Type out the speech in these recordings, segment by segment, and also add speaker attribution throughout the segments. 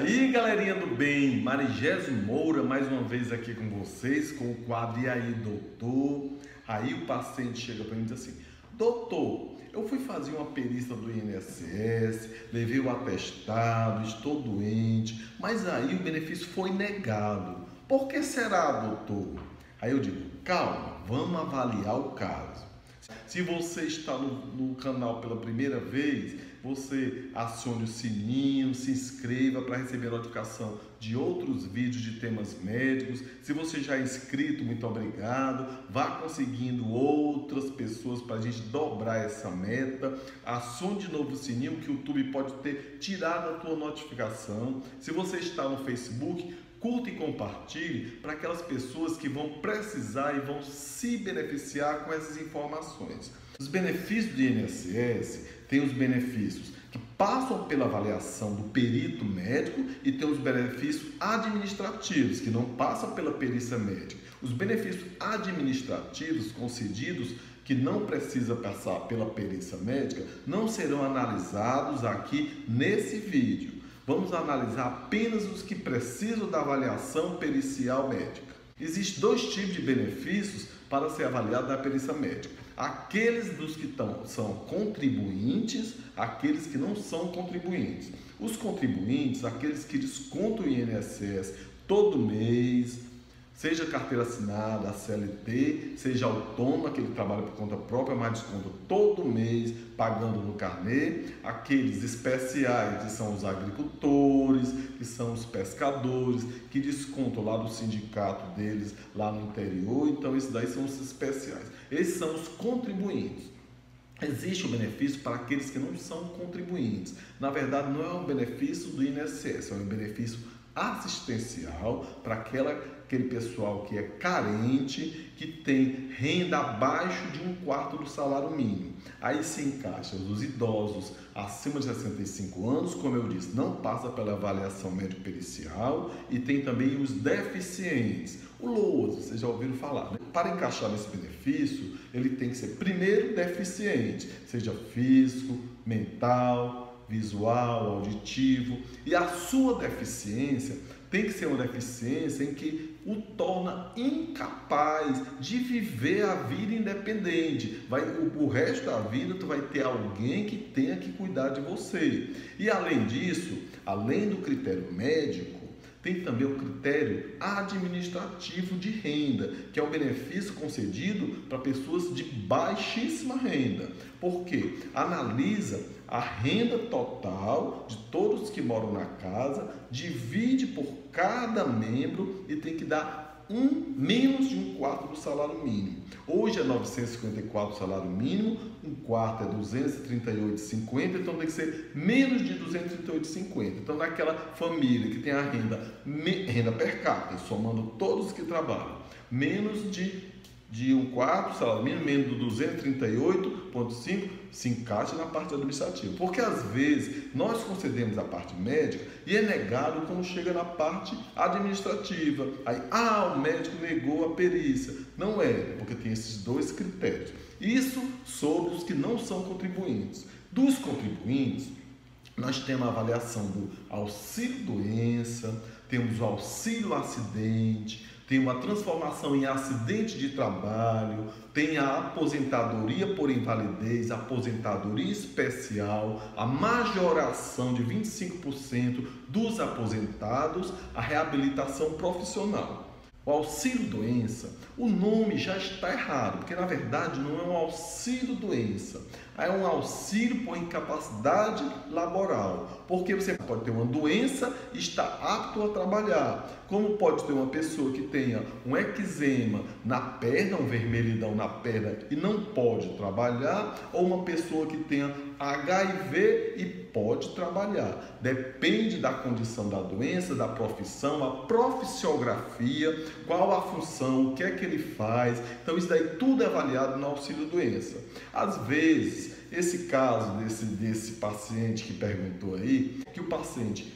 Speaker 1: aí, galerinha do bem, Marigésio Moura mais uma vez aqui com vocês com o quadro E aí, doutor? Aí o paciente chega para mim e diz assim: doutor, eu fui fazer uma perícia do INSS, levei o atestado, estou doente, mas aí o benefício foi negado. Por que será, doutor? Aí eu digo: calma, vamos avaliar o caso. Se você está no canal pela primeira vez, você acione o sininho, se inscreva para receber notificação de outros vídeos de temas médicos. Se você já é inscrito, muito obrigado. Vá conseguindo outras pessoas para a gente dobrar essa meta. Acione de novo o sininho, que o YouTube pode ter tirado a tua notificação. Se você está no Facebook, curta e compartilhe para aquelas pessoas que vão precisar e vão se beneficiar com essas informações. Os benefícios do INSS têm os benefícios que passam pela avaliação do perito médico e tem os benefícios administrativos que não passam pela perícia médica. Os benefícios administrativos concedidos que não precisa passar pela perícia médica não serão analisados aqui nesse vídeo. Vamos analisar apenas os que precisam da avaliação pericial médica. Existem dois tipos de benefícios para ser avaliado na perícia médica. Aqueles dos que são contribuintes, aqueles que não são contribuintes. Os contribuintes, aqueles que descontam o INSS todo mês, seja carteira assinada, a CLT, seja autônomo, aquele que trabalha por conta própria, mas desconta todo mês, pagando no carnê. Aqueles especiais, que são os agricultores, que são os pescadores, que descontam lá do sindicato deles, lá no interior. Então, esses daí são os especiais. Esses são os contribuintes. Existe o benefício para aqueles que não são contribuintes. Na verdade, não é um benefício do INSS, é um benefício assistencial para aquele pessoal que é carente, que tem renda abaixo de 1/4 do salário mínimo. Aí se encaixa os idosos acima de 65 anos, como eu disse, não passa pela avaliação médico-pericial, e tem também os deficientes. O LOAS, vocês já ouviram falar, né? Para encaixar nesse benefício, ele tem que ser primeiro deficiente, seja físico, mental, visual, auditivo, e a sua deficiência tem que ser uma deficiência em que o torna incapaz de viver a vida independente. O resto da vida tu vai ter alguém que tenha que cuidar de você. E além disso, além do critério médico, tem também o critério administrativo de renda, que é um benefício concedido para pessoas de baixíssima renda. Por quê? Analisa a renda total de todos que moram na casa, divide por cada membro e tem que dar menos de 1/4 do salário mínimo. Hoje é 954 o salário mínimo, 1/4 é 238,50, então tem que ser menos de 238,50. Então, naquela família que tem a renda per capita, somando todos que trabalham, menos de 1/4 salário mínimo, menos do 238,5, se encaixa na parte administrativa. Porque às vezes nós concedemos a parte médica e é negado quando chega na parte administrativa. Aí, o médico negou a perícia. Não é, porque tem esses dois critérios. Isso sobre os que não são contribuintes. Dos contribuintes, nós temos a avaliação do auxílio-doença, temos o auxílio-acidente, tem uma transformação em acidente de trabalho, tem a aposentadoria por invalidez, a aposentadoria especial, a majoração de 25% dos aposentados, a reabilitação profissional. O auxílio-doença, o nome já está errado, porque na verdade não é um auxílio-doença, é um auxílio por incapacidade laboral, porque você pode ter uma doença e estar apto a trabalhar, como pode ter uma pessoa que tenha um eczema na perna, um vermelhidão na perna e não pode trabalhar, ou uma pessoa que tenha HIV e pode trabalhar. Depende da condição da doença, da profissão, a profissiografia, qual a função, o que é que ele faz. Então isso daí tudo é avaliado no auxílio-doença. Às vezes, esse caso desse paciente que perguntou aí, que o paciente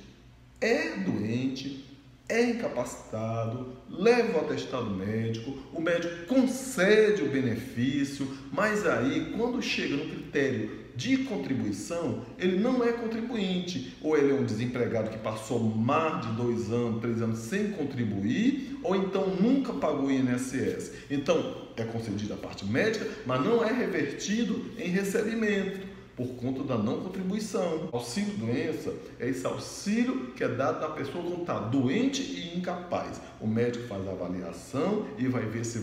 Speaker 1: é doente, é incapacitado, leva o atestado médico, o médico concede o benefício, mas aí quando chega no critério de contribuição, ele não é contribuinte, ou ele é um desempregado que passou mais de 2 anos, 3 anos sem contribuir, ou então nunca pagou INSS. Então, é concedida a parte médica, mas não é revertido em recebimento, por conta da não contribuição. Auxílio doença é esse auxílio que é dado da pessoa quando está doente e incapaz. O médico faz a avaliação e vai ver se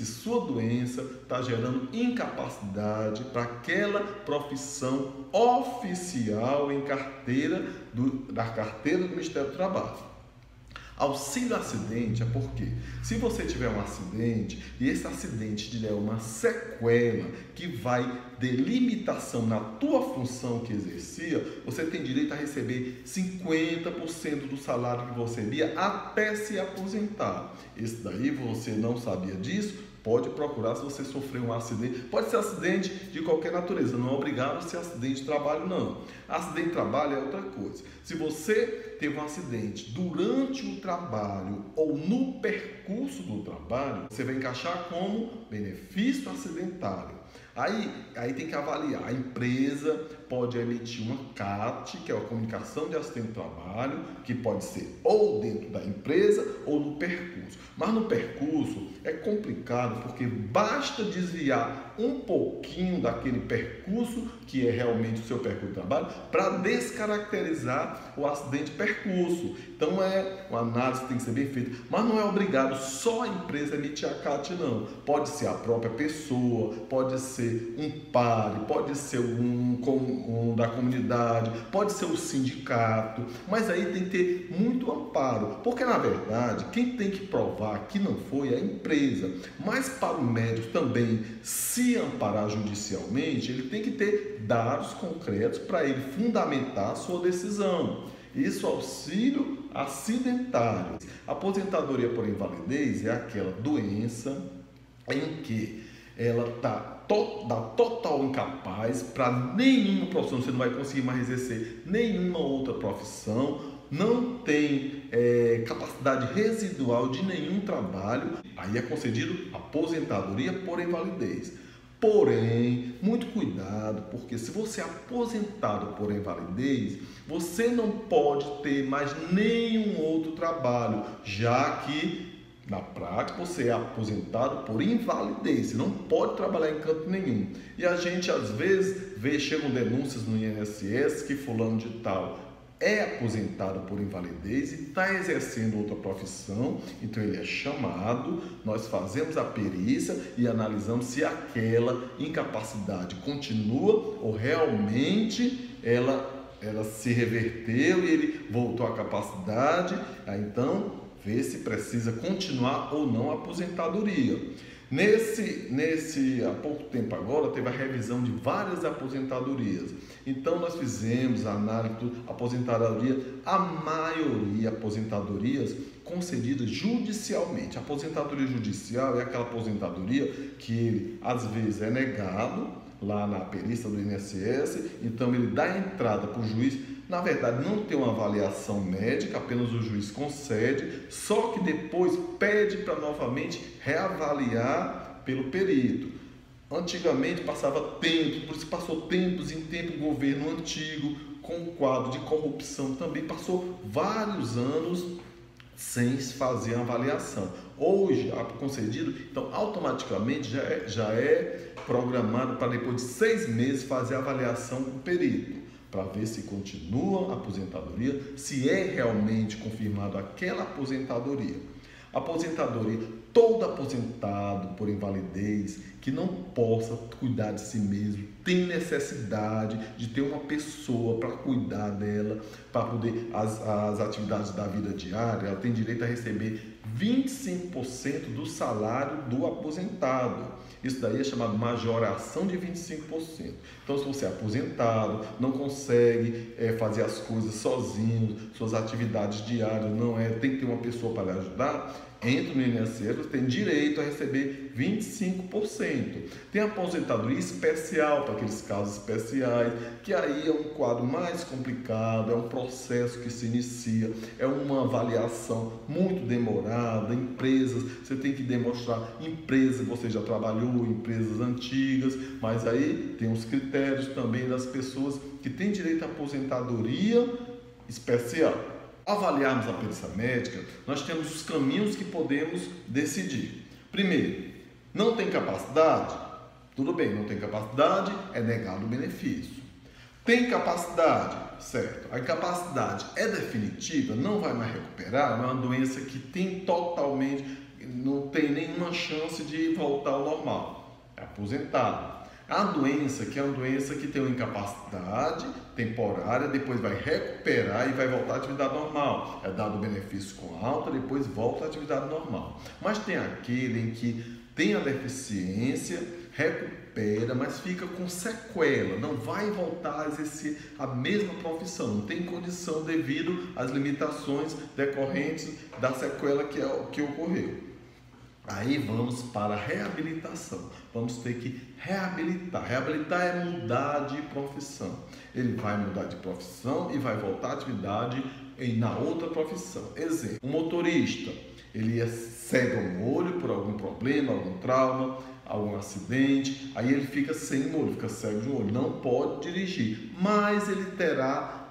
Speaker 1: sua doença está gerando incapacidade para aquela profissão oficial em da carteira do Ministério do Trabalho. Auxílio acidente é porque, se você tiver um acidente e esse acidente te der uma sequela que vai de limitação na tua função que exercia, você tem direito a receber 50% do salário que você recebia até se aposentar. Esse daí você não sabia disso? Pode procurar se você sofreu um acidente. Pode ser acidente de qualquer natureza, não é obrigado a ser acidente de trabalho, não. Acidente de trabalho é outra coisa. Se você teve um acidente durante o trabalho ou no percurso do trabalho, você vai encaixar como benefício acidentário. Aí tem que avaliar. A empresa pode emitir uma CAT, que é a comunicação de acidente de trabalho, que pode ser ou dentro da empresa ou no percurso. Mas no percurso é complicado porque basta desviar um pouquinho daquele percurso, que é realmente o seu percurso de trabalho, para descaracterizar o acidente de percurso. Então uma análise que tem que ser bem feita, mas não é obrigado só a empresa emitir a CAT, não. Pode ser a própria pessoa, pode ser um pare, pode ser um da comunidade, pode ser o sindicato, mas aí tem que ter muito amparo, porque na verdade quem tem que provar que não foi é a empresa, mas para o médico também se amparar judicialmente, ele tem que ter dados concretos para ele fundamentar a sua decisão. Isso, auxílio acidentário. Aposentadoria por invalidez é aquela doença em que ela está total incapaz para nenhuma profissão, você não vai conseguir mais exercer nenhuma outra profissão, não tem capacidade residual de nenhum trabalho, aí é concedido aposentadoria por invalidez. Porém, muito cuidado, porque se você é aposentado por invalidez, você não pode ter mais nenhum outro trabalho, já que na prática, você é aposentado por invalidez, você não pode trabalhar em canto nenhum. E a gente às vezes chegam denúncias no INSS que fulano de tal é aposentado por invalidez e está exercendo outra profissão, então ele é chamado, nós fazemos a perícia e analisamos se aquela incapacidade continua ou realmente ela se reverteu e ele voltou à capacidade, aí então ver se precisa continuar ou não a aposentadoria. Há pouco tempo agora, teve a revisão de várias aposentadorias. Então, nós fizemos a análise da aposentadoria, a maioria aposentadorias concedidas judicialmente. A aposentadoria judicial é aquela aposentadoria que ele, às vezes, é negado lá na perícia do INSS, então ele dá entrada para o juiz. Na verdade, não tem uma avaliação médica, apenas o juiz concede, só que depois pede para novamente reavaliar pelo perito. Antigamente passava tempo, por isso passou tempos em tempo o governo antigo, com um quadro de corrupção também, passou vários anos sem fazer a avaliação. Hoje, concedido, então automaticamente já é programado para depois de 6 meses fazer a avaliação com o perito, para ver se continua a aposentadoria, se é realmente confirmado aquela aposentadoria. Aposentadoria, todo aposentado por invalidez que não possa cuidar de si mesmo, tem necessidade de ter uma pessoa para cuidar dela, para poder as atividades da vida diária, ela tem direito a receber 25% do salário do aposentado. Isso daí é chamado majoração de 25%. Então, se você é aposentado, não consegue fazer as coisas sozinho, suas atividades diárias, tem que ter uma pessoa para lhe ajudar, entra no INSS, você tem direito a receber 25%. Tem aposentadoria especial para aqueles casos especiais, que aí é um quadro mais complicado, é um processo que se inicia, é uma avaliação muito demorada, empresas, você tem que demonstrar empresas, você já trabalhou, empresas antigas, mas aí tem os critérios também das pessoas que têm direito à aposentadoria especial. Avaliarmos a perícia médica, nós temos os caminhos que podemos decidir. Primeiro, não tem capacidade? Tudo bem, não tem capacidade, é negado o benefício. Tem capacidade? Certo. A incapacidade é definitiva, não vai mais recuperar, é uma doença que tem totalmente, não tem nenhuma chance de voltar ao normal. É aposentado. A doença, que é uma doença que tem uma incapacidade temporária, depois vai recuperar e vai voltar à atividade normal. É dado o benefício com alta, depois volta à atividade normal. Mas tem aquele em que tem a deficiência, recupera, mas fica com sequela, não vai voltar a exercer a mesma profissão, não tem condição devido às limitações decorrentes da sequela que ocorreu. Aí vamos para a reabilitação. Vamos ter que reabilitar. Reabilitar é mudar de profissão. Ele vai mudar de profissão e vai voltar à atividade na outra profissão. Exemplo, um motorista, ele é cego no olho por algum problema, algum trauma, algum acidente, aí ele fica sem olho, fica cego de um olho, não pode dirigir, mas ele terá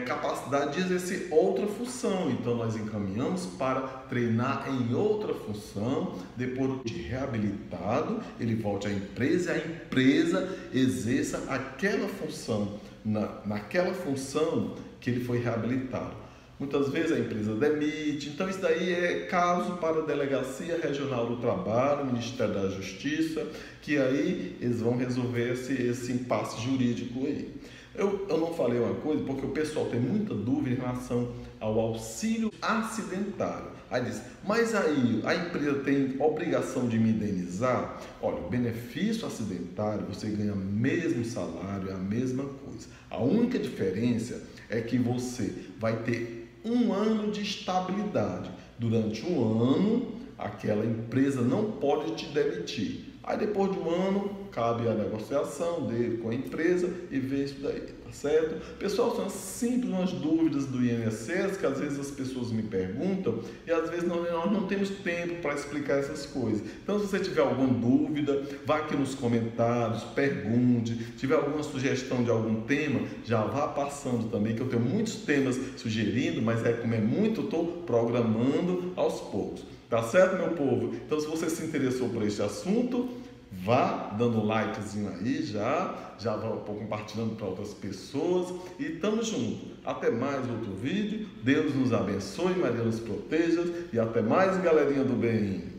Speaker 1: capacidade de exercer outra função. Então nós encaminhamos para treinar em outra função. Depois de reabilitado, ele volte à empresa e a empresa exerça aquela função, naquela função que ele foi reabilitado. Muitas vezes a empresa demite, então isso daí é caso para a Delegacia Regional do Trabalho, Ministério da Justiça, que aí eles vão resolver esse impasse jurídico aí. Eu não falei uma coisa porque o pessoal tem muita dúvida em relação ao auxílio acidentário. Aí diz, mas aí a empresa tem obrigação de me indenizar? Olha, o benefício acidentário, você ganha o mesmo salário, é a mesma coisa. A única diferença é que você vai ter 1 ano de estabilidade. Durante 1 ano, aquela empresa não pode te demitir. Aí depois de 1 ano, cabe a negociação dele com a empresa e ver isso daí, tá certo? Pessoal, são simples umas dúvidas do INSS que às vezes as pessoas me perguntam e às vezes nós não temos tempo para explicar essas coisas. Então, se você tiver alguma dúvida, vá aqui nos comentários, pergunte. Se tiver alguma sugestão de algum tema, já vá passando também, que eu tenho muitos temas sugerindo, mas como é muito, eu estou programando aos poucos. Tá certo, meu povo? Então, se você se interessou por este assunto, vá dando um likezinho aí já vá compartilhando para outras pessoas e tamo junto. Até mais outro vídeo. Deus nos abençoe, Maria nos proteja e até mais, galerinha do bem.